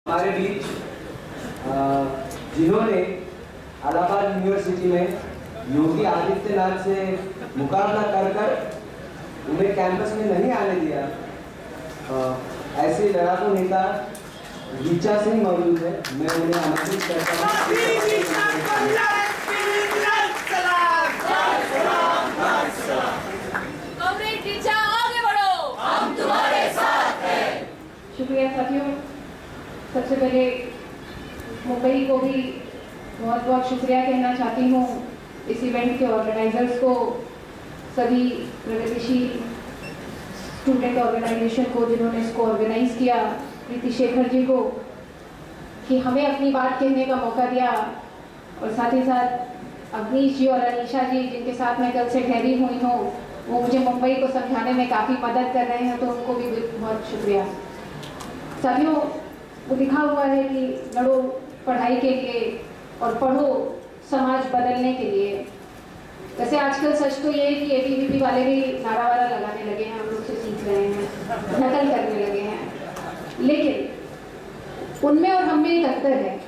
हमारे बीच जिन्होंने इलाहाबाद यूनिवर्सिटी में योगी आदित्यनाथ से मुकाबला कर उन्हें कैंपस में नहीं आने दिया, ऐसे लड़ाकू नेता ऋचा सिंह मौजूद है। मैं उन्हें आमंत्रित करता हूँ। शुक्रिया साथियों। सबसे पहले मुंबई को भी बहुत बहुत शुक्रिया कहना चाहती हूँ, इस इवेंट के ऑर्गेनाइजर्स को, सभी प्रगतिशील स्टूडेंट ऑर्गेनाइजेशन को जिन्होंने इसको ऑर्गेनाइज किया, प्रीति शेखर जी को कि हमें अपनी बात कहने का मौका दिया, और साथ ही साथ अवनीश जी और अनीशा जी जिनके साथ मैं कल से ठहरी हुई हूँ, वो मुझे मुंबई को समझाने में काफ़ी मदद कर रहे हैं, तो उनको भी बहुत शुक्रिया। साथियों, वो लिखा हुआ है कि लड़ो पढ़ाई के लिए और पढ़ो समाज बदलने के लिए। वैसे आजकल सच तो ये है कि एबीवीपी वाले भी नारा वारा लगाने लगे हैं, हम लोग से सीख रहे हैं, नकल करने लगे हैं, लेकिन उनमें और हम में एक अंतर है।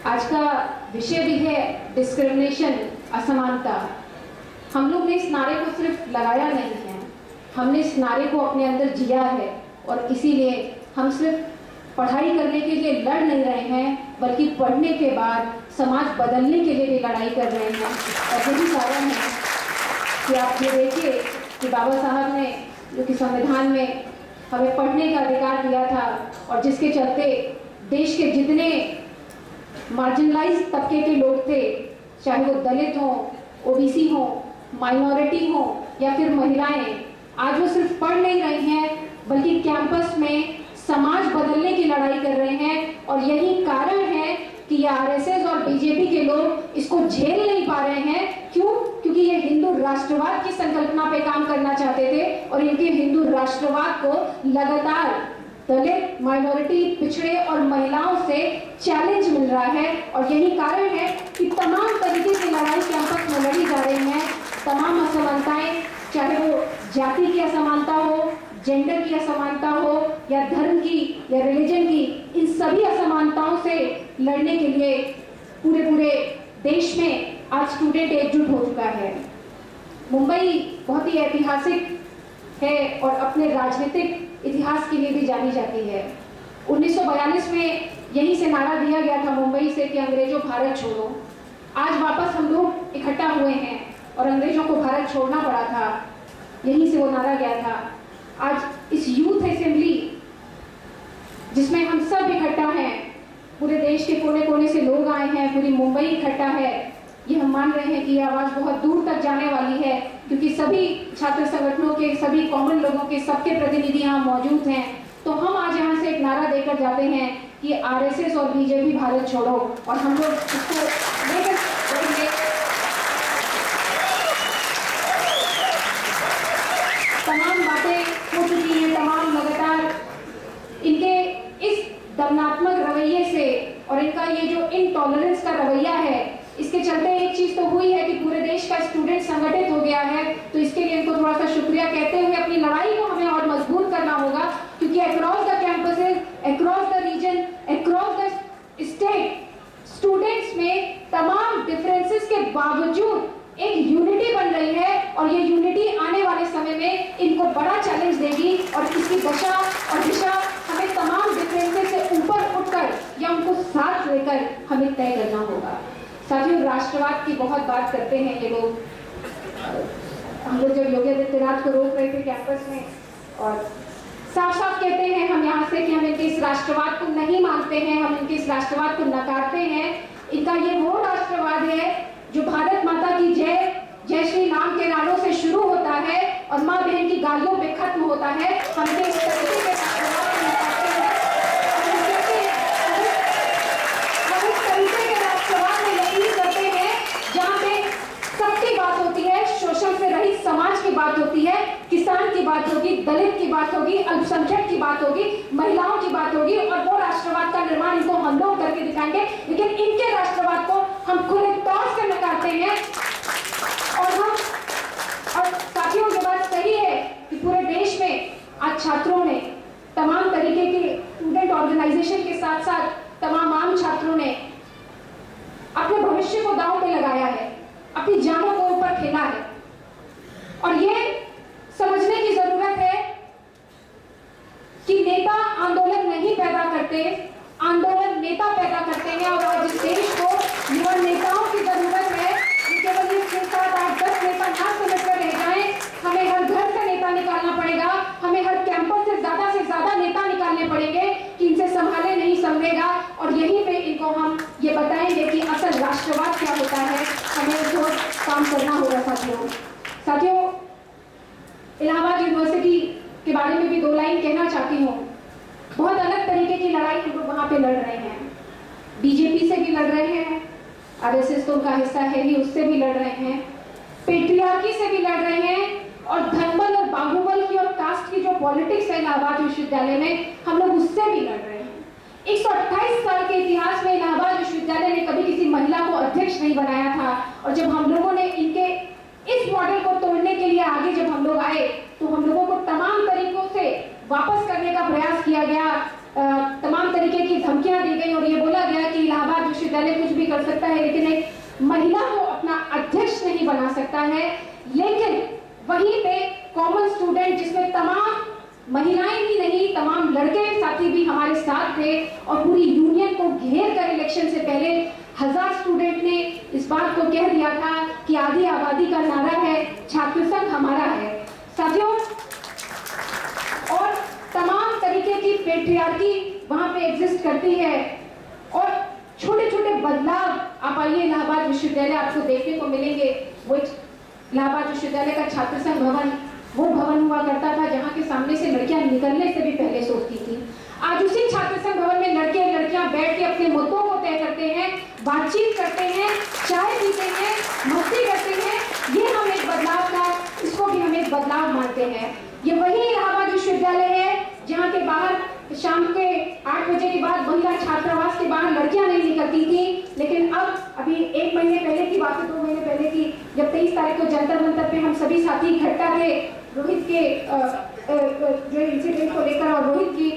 आज का विषय भी है डिस्क्रिमिनेशन, असमानता। हम लोग ने इस नारे को सिर्फ लगाया नहीं है, हमने इस नारे को अपने अंदर जिया है, और इसीलिए हम सिर्फ पढ़ाई करने के लिए लड़ नहीं रहे हैं, बल्कि पढ़ने के बाद समाज बदलने के लिए भी लड़ाई कर रहे हैं। और यही कारण है कि आप ये देखिए कि बाबा साहब ने जो कि संविधान में हमें पढ़ने का अधिकार दिया था, और जिसके चलते देश के जितने मार्जिनलाइज तबके के लोग थे, चाहे वो दलित हों, ओबीसी हों, माइनॉरिटी हों या फिर महिलाएं, आज वो सिर्फ पढ़ नहीं रहे हैं बल्कि कैंपस में समाज बदलने की लड़ाई कर रहे हैं। और यही कारण है कि ये आरएसएस और बीजेपी के लोग इसको झेल नहीं पा रहे हैं। क्यों? क्योंकि ये हिंदू राष्ट्रवाद की संकल्पना पे काम करना चाहते थे, और इनके हिंदू राष्ट्रवाद को लगातार दलित, माइनॉरिटी, पिछड़े और महिलाओं से चैलेंज मिल रहा है। और यही कारण है कि तमाम तरीके की लड़ाई कैंपस में लड़ी जा रही है। तमाम असमानताएं, चाहे वो जाति की असमानता हो, जेंडर की असमानता हो, या धर्म की या रिलीजन की, इन सभी असमानताओं से लड़ने के लिए पूरे देश में आज स्टूडेंट एकजुट हो चुका है। मुंबई बहुत ही ऐतिहासिक है और अपने राजनीतिक इतिहास के लिए भी जानी जाती है। 1942 में यहीं से नारा दिया गया था मुंबई से कि अंग्रेजों भारत छोड़ो। आज वापस हम लोग इकट्ठा हुए हैं और अंग्रेजों को भारत छोड़ना पड़ा था, यहीं से वो नारा गया था। आज इस यूथ असेंबली जिसमें हम सब इकट्ठा हैं, पूरे देश के कोने कोने से लोग आए हैं, पूरी मुंबई इकट्ठा है, ये हम मान रहे हैं कि ये आवाज़ बहुत दूर तक जाने वाली है, क्योंकि सभी छात्र संगठनों के, सभी कॉमन लोगों के, सबके प्रतिनिधि यहाँ मौजूद हैं। तो हम आज यहाँ से एक नारा देकर जाते हैं कि आरएसएस और बीजेपी भारत छोड़ो, और हम लोग इसको लेकर चलेंगे। तमाम बातें हो चुकी हैं, तमाम लगातार इनके इस दमनात्मक रवैये से और इनका ये जो इनटॉलरेंस का रवैया है, इसके चलते एक चीज तो हुई है कि पूरे देश का स्टूडेंट संगठित हो गया है। तो इसके लिए इनको थोड़ा सा शुक्रिया कहते हुए अपनी लड़ाई को हमें और मजबूत करना होगा, क्योंकि across the campuses, across the region, across the state, students में तमाम डिफरेंसेस के बावजूद एक यूनिटी बन रही है, और ये यूनिटी आने वाले समय में इनको बड़ा चैलेंज देगी। और इसकी दशा और दिशा हमें तमाम डिफरेंसेस से ऊपर उठकर या उनको साथ लेकर हमें तय करना होगा। साथियों, राष्ट्रवाद की बहुत बात करते हैं ये लोग। हम लोग जब योगी आदित्यनाथ को रोक रहे थे कैंपस में, और साफ साफ कहते हैं हम यहाँ से कि हम इनके इस राष्ट्रवाद को नहीं मानते हैं, हम इनके इस राष्ट्रवाद को नकारते हैं। इनका ये वो राष्ट्रवाद है जो भारत माता की जय, जय श्री राम के नारों से शुरू होता है और माँ बहन की गालियों पे खत्म होता है। हम इस तरीके के राष्ट्रवाद को नकारते हैं। हम इस तरीके के राष्ट्रवाद में यकीन करते हैं जहाँ पे सबकी बात होती है, शोषण से रहित समाज की बात होती है, किसान की बात होगी, दलित की बात होगी, अल्पसंख्यक की बात होगी, महिलाओं की बात होगी, और वो राष्ट्रवाद का निर्माण इनको हम लोग करके दिखाएंगे। लेकिन इनके राष्ट्रवाद को हम खुले तौर से नकारते हैं। और साथियों, ये बात सही है कि पूरे देश में आज छात्रों ने तमाम तरीके के स्टूडेंट ऑर्गेनाइजेशन एडमिशन के साथ साथ तमाम आम छात्रों ने अपने भविष्य को दांव पे लगाया है, अपनी जानों को ऊपर खेला है। और ये समझने की जरूरत है कि नेता आंदोलन नहीं पैदा करते, आंदोलन नेता पैदा करते हैं। और आज इस देश को युवा नेताओं की जरूरत है। केवल ये 6, 7, 8, 10 नेता ना समझ कर रह जाए, हमें हर घर से नेता निकालना पड़ेगा, हमें हर कैंपस से ज्यादा नेता निकालने पड़ेंगे कि इनसे संभाले नहीं संभलेगा। और यहीं पे इनको हम ये बताएंगे कि असल राष्ट्रवाद क्या होता है, हमें उसको काम करना होगा। साथियों, इलाहाबाद यूनिवर्सिटी के बारे में भी 2 लाइन कहना चाहती हूँ। बहुत अलग तरीके की लड़ाई हम लोग वहां पे लड़ रहे हैं। बीजेपी से भी लड़ रहे हैं, आरएसएस तो उनका हिस्सा है ही, उससे भी लड़ रहे हैं, पेट्रियार्की से भी लड़ रहे हैं, और धनबल और बाहुबल की और कास्ट की जो पॉलिटिक्स है इलाहाबाद विश्वविद्यालय में, हम लोग उससे भी लड़ रहे हैं। 128 साल के इतिहास में इलाहाबाद विश्वविद्यालय ने कभी किसी महिला को अध्यक्ष नहीं बनाया था। और जब हम लोगों ने इनके इस मॉडल को तोड़ने के लिए आगे जब हम लोग आए, तो हम लोगों को तमाम तरीकों से वापस करने का प्रयास किया गया, तमाम तरीके की धमकियां दी गई और ये बोला गया कि इलाहाबाद विश्वविद्यालय कुछ भी कर सकता है, लेकिन एक महिला को अपना अध्यक्ष नहीं बना सकता है। लेकिन वहीं पे कॉमन स्टूडेंट, जिसमें तमाम महिलाएं ही नहीं, तमाम लड़के साथी भी हमारे साथ थे, और पूरी यूनियन को घेर कर इलेक्शन से पहले 1000 स्टूडेंट ने इस बात को कह दिया था कि आधी आबादी का नारा है, छात्र संघ हमारा है। साथियों, और तमाम तरीके की पेट्रियार्की वहां पे एग्जिस्ट करती है, और छोटे छोटे बदलाव आप आइए इलाहाबाद विश्वविद्यालय आपको देखने को मिलेंगे। वो इलाहाबाद विश्वविद्यालय का छात्र संघ भवन वो भवन हुआ करता था जहां के सामने से लड़कियां निकलने से भी पहले सोचती थी। आज उसी छात्र संघ भवन में लड़के लड़कियां बैठ के अपने मुद्दों को तय करते हैं, बातचीत करते हैं, चाय पीते हैं, मस्ती करते हैं। ये हम एक बदलाव का, इसको भी हम एक बदलाव मानते हैं। ये वही इलाहाबाद विश्वविद्यालय है जहाँ के बाहर शाम के 8 बजे के बाद महिला छात्रावास के बाहर लड़कियां नहीं निकलती थी। लेकिन अब अभी 1 महीने पहले की बात है, 2 महीने पहले की, जब 23 तारीख को जंतर मंतर पे हम सभी साथी इकट्ठा थे रोहित के जो इंसिडेंट को लेकर और रोहित की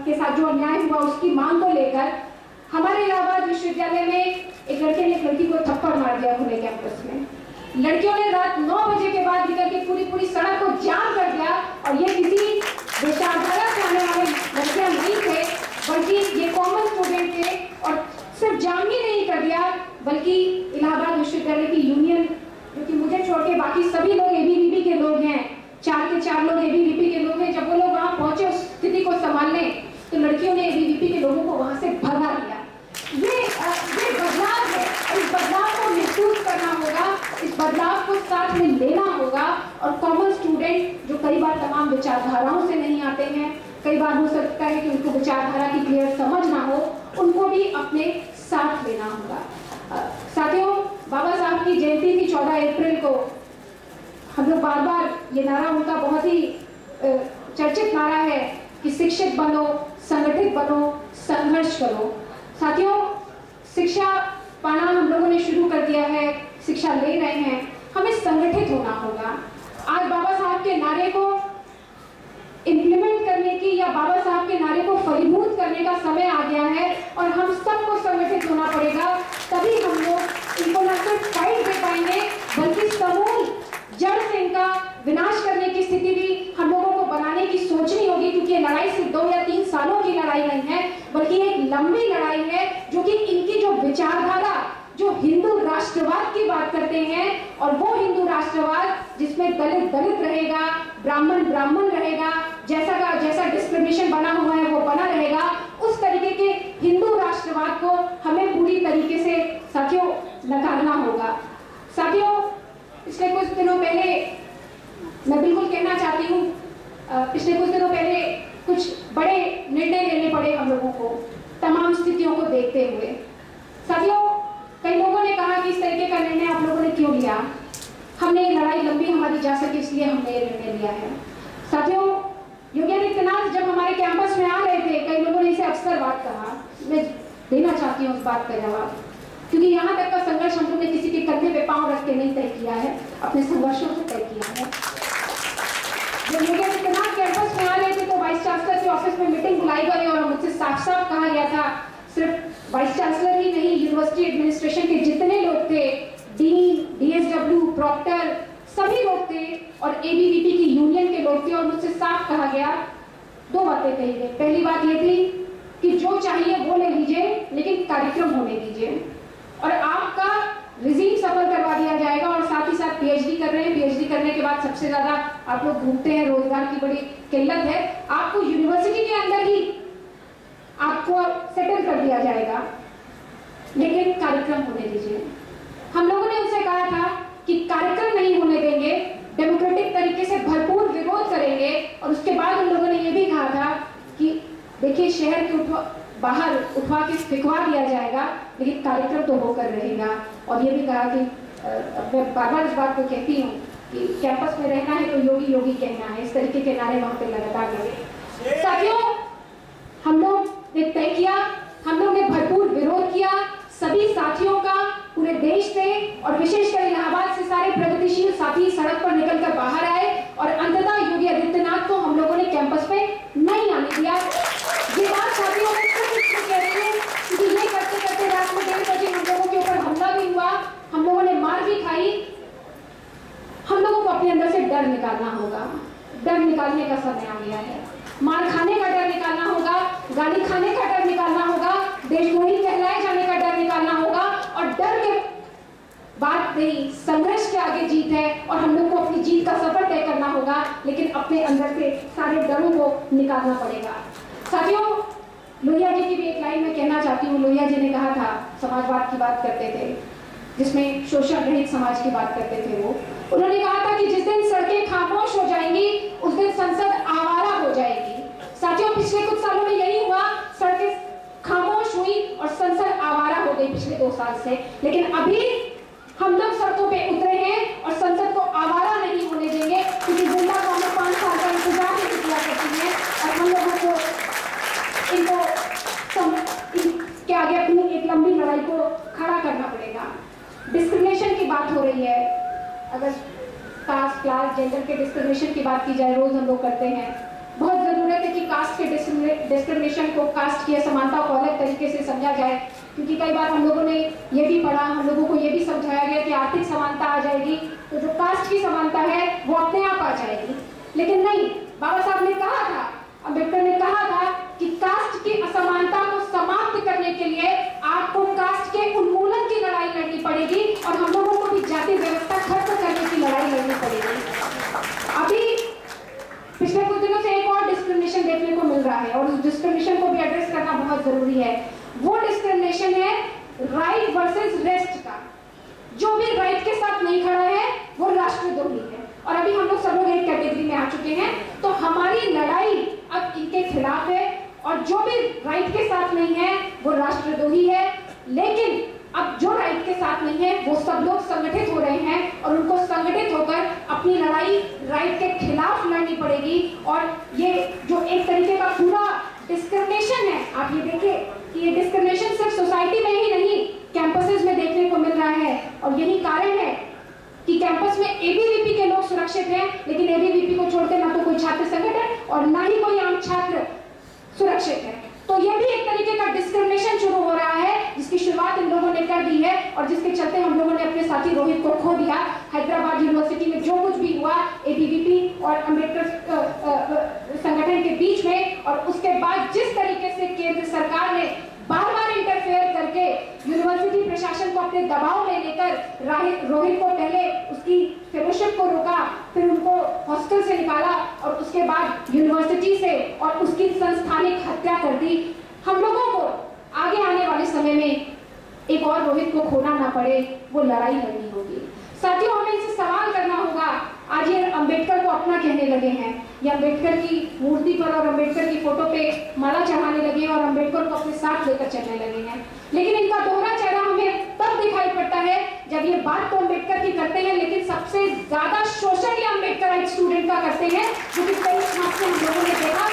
के साथ जो अन्याय हुआ उसकी मांग को लेकर, हमारे इलाहाबाद विश्वविद्यालय में एक लड़के ने एक लड़की को थप्पड़ मार दिया खुले कैंपस में। लड़कियों ने रात 9 बजे के बाद निकल के पूरी सड़क को जाम कर दिया, और ये किसी विचारधारा से आने वाले लड़कियां नहीं थे, बल्कि ये कॉमन स्टूडेंट थे। और सिर्फ जाम ही नहीं कर दिया, बल्कि इलाहाबाद विश्वविद्यालय की यूनियन, जो कि मुझे छोड़ के बाकी सभी लोग एबीवीपी के लोग हैं, 4 के 4 लोग एबीवीपी के लोग हैं, जब वो लोग वहां पहुंचे उस स्थिति को संभालने, तो लड़कियों ने एबीवीपी के लोगों को वहां से भगा दिया। ये बदलाव है, और इस बदलाव को महसूस करना होगा, इस बदलाव को साथ में लेना होगा। और कॉमन स्टूडेंट जो कई बार तमाम विचारधाराओं से नहीं आते हैं, कई बार हो सकता है कि उनको विचारधारा की क्लियर समझ ना हो, उनको भी अपने साथ लेना होगा। साथियों, बाबा साहब की जयंती थी 14 अप्रैल को। हम लोग बार बार ये नारा, उनका बहुत ही चर्चित नारा है कि शिक्षित बनो, संगठित बनो, संघर्ष करो। साथियों, शिक्षा पाना हम लोगों ने शुरू कर दिया है, शिक्षा ले रहे हैं, हमें संगठित होना होगा। आज बाबा साहब के नारे को इंप्लीमेंट करने की, या बाबा साहब के नारे को फलीभूत करने का समय आ गया है, और हम सबको संगठित होना पड़ेगा। तभी हम लोग इनको न सिर्फ फाइट दे पाएंगे, बल्कि समूल जड़ से इनका विनाश करने की स्थिति भी हम लोगों को बनाने की सोचनी होगी। क्योंकि ये लड़ाई सिर्फ 2 या 3 सालों की लड़ाई नहीं है, बल्कि एक लंबी लड़ाई है, जो कि इनकी जो विचारधारा, जो हिंदू राष्ट्रवाद की बात करते हैं, और वो हिंदू राष्ट्रवाद जिसमें दलित दलित रहेगा, ब्राह्मण ब्राह्मण रहेगा, जैसा डिस्क्रिमिनेशन बना हुआ है वो बना रहेगा, उस तरीके के हिंदू राष्ट्रवाद को हमें पूरी तरीके से साथियों नकारना होगा। साथियों, पिछले कुछ दिनों पहले मैं बिल्कुल कहना चाहती हूँ, पिछले कुछ दिनों पहले कुछ बड़े निर्णय लेने पड़े हम लोगों को, तमाम स्थितियों को देखते हुए। साथियों, कई लोगों ने कहा कि इस तरीके का निर्णय आप लोगों ने क्यों लिया, हमने ये लड़ाई लंबी हमारी जा सके इसलिए हमने ये निर्णय लिया है। साथियों, योगी आदित्यनाथ जब हमारे कैंपस में आ रहे थे, कई लोगों ने इसे अवसरवाद कहा। मैं देना चाहती हूँ उस बात का जवाब, क्योंकि यहाँ तक का संघर्ष हम लोग ने किसी के कंधे पे पांव रख के नहीं तय किया है, अपने संघर्षों से तय किया है। जब योगी आदित्यनाथ कैंपस में आ रहे थे तो वाइस चांसलर के ऑफिस में मीटिंग बुलाई गई और मुझसे साफ साफ कहा था, सिर्फ वाइस चांसलर ही नहीं, यूनिवर्सिटी एडमिनिस्ट्रेशन के जितने लोग थे, डीन, डीएसडब्ल्यू, प्रॉक्टर, सभी लोग थे और एबीवीपी की यूनियन के लोग थे। और मुझसे साफ कहा गया, दो बातें कही गई। पहली बात ये थी कि जो चाहिए वो ले लीजिए, लेकिन कार्यक्रम होने दीजिए और आपका रिजीम सफल करवा दिया जाएगा। और साथ ही साथ पीएचडी कर रहे हैं, पीएचडी करने के बाद सबसे ज्यादा आप लोग घूमते हैं, रोजगार की बड़ी किल्लत है, आपको यूनिवर्सिटी के अंदर ही आपको सेटल कर दिया जाएगा, लेकिन कार्यक्रम होने दीजिए। हम लोगों ने उनसे कहा था कि कार्यक्रम नहीं होने देंगे, डेमोक्रेटिक तरीके से भरपूर विरोध करेंगे। और उसके बाद उन लोगों ने यह भी कहा था कि देखिए शहर के बाहर उठवा के फिकवा दिया जाएगा, लेकिन कार्यक्रम तो होकर रहेगा। और ये भी कहा कि मैं बार बार इस बात को कहती हूँ कि कैंपस में रहना है तो योगी योगी कहना है, इस तरीके के नारे वहां पे लगातार लगे। साथियों, हम लोग ने तय किया, हम लोग ने भरपूर विरोध किया, सभी साथियों का पूरे देश से और विशेषकर इलाहाबाद से सारे प्रगतिशील साथी सड़क पर निकलकर बाहर आए और अंततः योगी आदित्यनाथ को हम लोगों ने कैंपस पे नहीं आने दिया। ये बात साथियों में कह रही है कि ये करते करते रात में 1:30 बजे हम लोगों के ऊपर हमला भी हुआ, हम लोगों ने मार भी खाई। हम लोगों को अपने अंदर से डर निकालना होगा, डर निकालने का समय आ गया है। मार खाने का डर निकालना होगा, गाली खाने का डर निकालना होगा, देशद्रोही कहलाए जाने का डर निकालना होगा। और डर के बात नहीं, संघर्ष के आगे जीत है और हम लोग को अपनी जीत का सफर तय करना होगा, लेकिन अपने अंदर से सारे डरों को निकालना पड़ेगा। साथियों, लोहिया जी की भी एक लाइन में कहना चाहती हूँ। लोहिया जी ने कहा था, समाजवाद की बात करते थे, जिसमें शोषण रहित समाज की बात करते थे वो। उन्होंने कहा था कि जिस दिन सड़कें खामोश हो जाएंगी उस दिन संसद आवारा हो जाएगी। साथियों, पिछले कुछ सालों में यही हुआ, सड़कें खामोश हुई और संसद आवारा हो गई पिछले 2 साल से। लेकिन अभी हम लोग सड़कों पे उतरे हैं और संसद को आवारा नहीं होने देंगे, क्योंकि जिंदा कौमें 5 साल का इंतजार नहीं किया करती हैं और हम लोगों को इनके आगे अपनी एक लंबी लड़ाई को खड़ा करना पड़ेगा। डिस्क्रिमिनेशन की बात हो रही है, अगर कास्ट, क्लास, जेंडर के डिस्क्रिमिनेशन की बात की जाए, रोज हम लोग करते हैं। बहुत जरूरत है कि कास्ट के डिस्क्रिमिनेशन को, कास्ट की असमानता को अलग तरीके से समझा जाए, क्योंकि कई बार हम लोगों ने ये भी पढ़ा, हम लोगों को ये भी समझाया गया कि आर्थिक समानता आ जाएगी तो जो कास्ट की समानता है वो अपने आप आ जाएगी। लेकिन नहीं, बाबा साहब ने कहा था, अम्बेडकर ने कहा था कि कास्ट की असमानता को समाप्त करने के लिए आपको कास्ट के उन्मूलन की लड़ाई लड़नी पड़ेगी और हम लोगों को भी जाति व्यवस्था खत्म करने की लड़ाई लड़नी पड़ेगी। अभी पिछले कुछ दिनों से एक और डिस्क्रिमिनेशन देखने को मिल रहा है और उस डिस्क्रिमिनेशन को भी एड्रेस करना बहुत जरूरी है। वो डिस्क्रिमिनेशन है राइट वर्सेस रेस्ट का। जो भी राइट के साथ नहीं खड़ा है वो राष्ट्रद्रोही है। और अभी हम लोग सब लोग एक कैटेगरी में आ चुके हैं, तो हमारी लड़ाई अब इनके खिलाफ है और जो भी राइट के साथ नहीं है वो राष्ट्रद्रोही है। लेकिन अब जो राइट के साथ नहीं है वो सब लोग संगठित हो रहे हैं और उनको संगठित होकर अपनी लड़ाई राइट के खिलाफ लड़नी पड़ेगी। और ये जो एक तरीके का पूरा डिस्क्रिमिनेशन है, आप ये देखिए कि ये डिस्क्रिमिनेशन सिर्फ सोसाइटी में ही नहीं, कैंपसेस में देखने को मिल रहा है। और यही कारण है कि कैंपस में एबीवीपी के लोग सुरक्षित हैं, लेकिन एबीवीपी को छोड़कर ना तो कोई छात्र संगठन और ना ही कोई आम छात्र सुरक्षित है। तो यह भी एक तरीके का डिस्क्रिमिनेशन शुरू हो रहा है, जिसकी शुरुआत इन लोगों ने कर दी है और जिसके चलते हम लोगों ने अपने साथी रोहित को खो दिया। हैदराबाद यूनिवर्सिटी में जो कुछ भी हुआ एबीवीपी और अम्बेडकर संगठन के बीच में, और उसके बाद जिस तरीके से केंद्र सरकार ने बार-बार इंटरफेयर करके यूनिवर्सिटी प्रशासन को अपने दबाव में लेकर रोहित को पहले उसकी फेलोशिप को रोका, फिर उनको हॉस्टल से निकाला और उसके बाद यूनिवर्सिटी से और उसकी संस्थानिक हत्या कर दी। हम लोगों को आगे आने वाले समय में एक और रोहित को खोना ना पड़े, वो लड़ाई लड़नी होगी। साथियों, हमें इनसे सवाल करना होगा। आज ये अम्बेडकर को अपना कहने लगे हैं, ये अम्बेडकर की मूर्ति पर और अम्बेडकर की फोटो पे माला चढ़ाने लगे हैं और अम्बेडकर को अपने साथ लेकर चलने लगे हैं। लेकिन इनका दोहरा चेहरा हमें तब दिखाई पड़ता है जब ये बात तो अम्बेडकर की करते हैं, लेकिन सबसे ज्यादा शोषण ये अम्बेडकराइट स्टूडेंट का करते हैं, जो कि कई से हम लोगों ने देखा।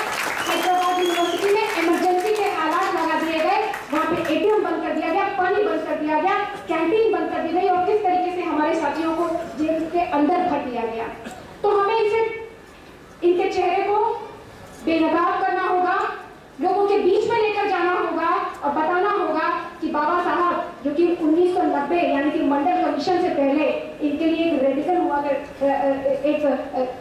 हैदराबाद यूनिवर्सिटी में इमरजेंसी के हालात लगा दिए गए, वहां पे एटीएम बंद कर दिया गया, पानी बंद कर दिया गया, कैंटीन बंद कर दी गई और किस तरीके से हमारे साथियों को जेल के अंदर भर दिया गया। तो हमें इनके चेहरे को बेनकाब करना होगा, लोगों के बीच में लेकर जाना होगा मंडल कमीशन से पहले इनके लिए एक रेडिकल हुआ एक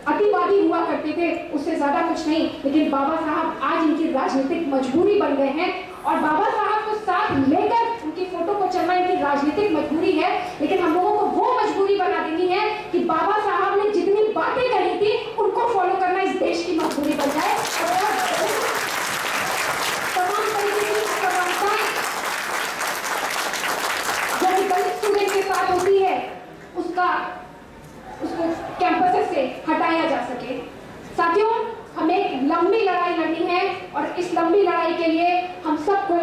अतिवादी हुआ करते थे, उससे ज्यादा कुछ नहीं। लेकिन बाबा साहब आज इनकी राजनीतिक मजबूरी बन गए हैं और बाबा साहब को साथ लेकर उनकी फोटो को चलना इनकी राजनीतिक मजबूरी है। लेकिन हम लोगों को वो मजबूरी बना देनी है कि बाबा साहब ने जितनी बातें कही थी उनको फॉलो करना इस देश की मजबूरी बन जाए। तमाम तरीके की समानताएं जो दलित स्टूडेंट के साथ होती है उसको कैंपस से हटाया जा सके। साथियों, हमें एक लंबी लड़ाई लड़नी है और इस लंबी लड़ाई के लिए हम सबको,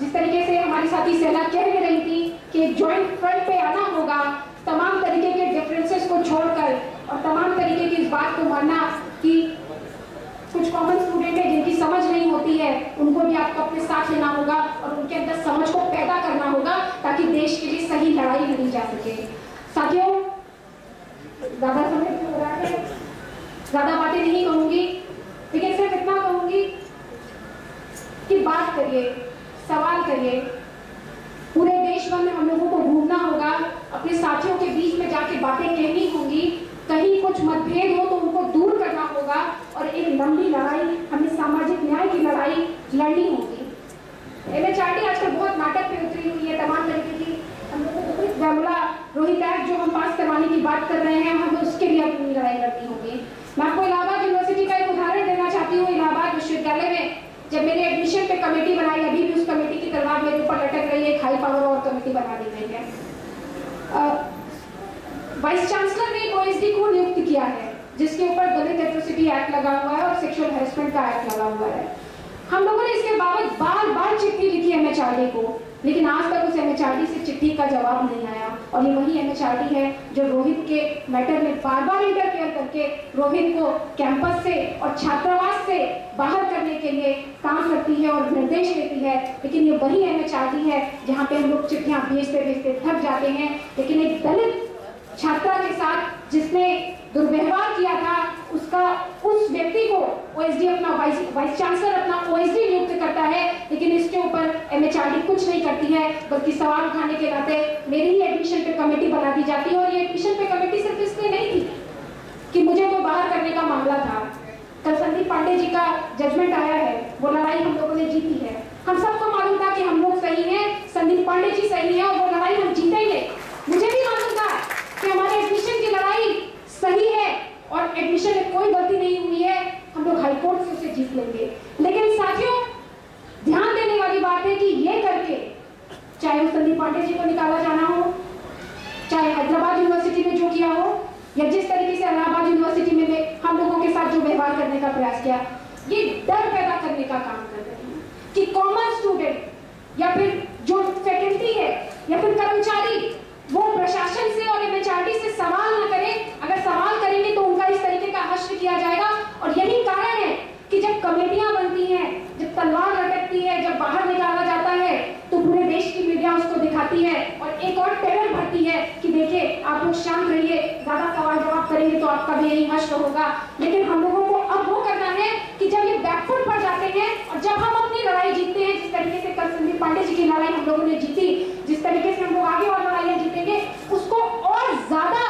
जिस तरीके से हमारी साथी सेना कह रही थी कि एक ज्वाइंट फ्रंट पे आना होगा, तमाम तरीके के डिफरेंसेस को छोड़कर और तमाम तरीके की इस बात को मानना कि कुछ कॉमन स्टूडेंट है जिनकी समझ नहीं होती है, उनको भी आपको अपने साथ लेना होगा और उनके अंदर समझ को पैदा करना होगा ताकि देश के लिए सही लड़ाई लड़ी जा सके। साथियों, ज्यादा समय हो रहा है, ज्यादा बातें नहीं कहूंगी, लेकिन सिर्फ इतना कहूंगी कि बात करिए, सवाल करिए। पूरे देश भर में हम लोगों को घूमना होगा, अपने साथियों के बीच में जाके बातें कहनी होंगी, कहीं कुछ मतभेद हो तो उनको दूर करना होगा और एक लंबी लड़ाई, हमें सामाजिक न्याय की लड़ाई लड़नी होगी। MHRD आजकल बहुत नाटक पे उतरी हुई है, तमाम तरीके की हम लोगों को रोहित एक्ट जो हम पास करवाने की बात कर रहे हैं, हमें उसके लिए अपनी लड़ाई लड़नी होगी। मैं आपको इलाहाबाद यूनिवर्सिटी का एक उदाहरण देना चाहती हूँ। इलाहाबाद विश्वविद्यालय में जब मैंने एडमिशन पे कमेटी बनाई, अभी भी उस कमेटी की तलवार मेरे ऊपर लटक रही है, हाई पावर और कमेटी बना दी गई है। वाइस चांसलर ने OSD को नियुक्त किया है जिसके ऊपर दलित एट्रोसिटी एक्ट लगा हुआ है और सेक्सुअल हैरेसमेंट का एक्ट लगा हुआ है। हम लोगों ने इसके बाबत बार बार चिट्ठी लिखी MHRD को, लेकिन आज तक उस MHRD से चिट्ठी का जवाब नहीं आया। और ये वही MHRD है जो रोहित के मैटर में बार बार इंटरफेयर करके रोहित को कैंपस से और छात्रावास से बाहर करने के लिए काम करती है और निर्देश देती है। लेकिन ये वही MHRD है जहाँ पे हम लोग चिट्ठियां भेजते भेजते थक जाते हैं। लेकिन एक दलित छात्रा के साथ जिसने दुर्व्यवहार किया था, उस व्यक्ति को OSD अपना वाइस चांसलर अपना OSD नियुक्त करता है, लेकिन इसके ऊपर MHRD कुछ नहीं करती है, बल्कि सवाल उठाने के नाते मेरी ही एडमिशन पे कमेटी बना दी जाती है। और ये एडमिशन पे कमेटी सिर्फ इसलिए नहीं थी कि मुझे को बाहर करने का मामला था। कल संदीप पांडे जी का जजमेंट आया है, वो लड़ाई हम लोगों ने जीती है। हम सबको मालूम था कि हम लोग सही हैं, संदीप पांडे जी सही है और वो लड़ाई हम जीतेंगे। मुझे भी मालूम था कि हमारे एडमिशन की लड़ाई सही है और एडमिशन में कोई गलती नहीं हुई है, हम लोग हाई कोर्ट से उसे जीत लेंगे। लेकिन साथियों, ध्यान देने वाली बात है कि ये करके, चाहे वो संदीप पांडे जी को निकाला जाना हो, चाहे हैदराबाद यूनिवर्सिटी में जो किया हो, या जिस तरीके से इलाहाबाद यूनिवर्सिटी में हम लोगों के साथ जो व्यवहार करने का प्रयास किया, ये डर पैदा करने का काम कर रहे हैं कि कॉमन स्टूडेंट या फिर जो फैकल्टी है या फिर कर्मचारी वो प्रशासन से और MHRD से सवाल न करें। अगर सवाल करेंगे तो उनका इस तरीके का हश्र किया जाएगा। और यही कारण है कि जब कमेटियां बनती हैं, जब तलवार लटकती है, जब बाहर निकाला जाता है, तो पूरे देश की मीडिया उसको दिखाती है और एक और टेरर भरती है कि देखिए आप लोग शांत रहिए, ज्यादा सवाल जवाब करेंगे तो आपका भी यही हश्र होगा। लेकिन हम लोगों को अब वो करना है कि जब ये बैकफुट पर जाते हैं और जब हम अपनी लड़ाई जीतते हैं, जिस तरीके से कल संदीप पांडे जी की लड़ाई हम लोगों ने जीती, जिस तरीके से हम लोग आगे और लड़ाइयां जीतेंगे, उसको और ज्यादा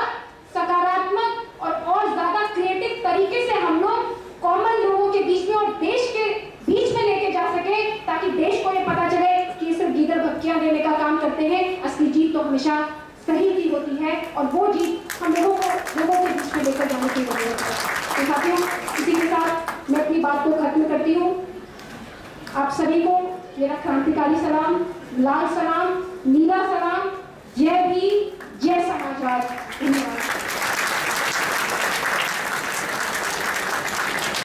सकारात्मक और ज्यादा क्रिएटिव तरीके से हम लोग कॉमन लोगों के बीच में और देश के बीच में लेके जा सके, ताकि देश को ये पता चले कि सिर्फ गीदड़ भक्कियां देने का काम करते हैं, असली जीत तो हमेशा सही की होती है और वो जीत हम लोगों के बीच में लेकर जाने की जरूरत है। तो साथियों, इसी के साथ मैं अपनी बात को खत्म करती हूँ। आप सभी को मेरा क्रांतिकारी सलाम, लाल सलाम, नीला सलाम, जय भीम, जय समाजवाद।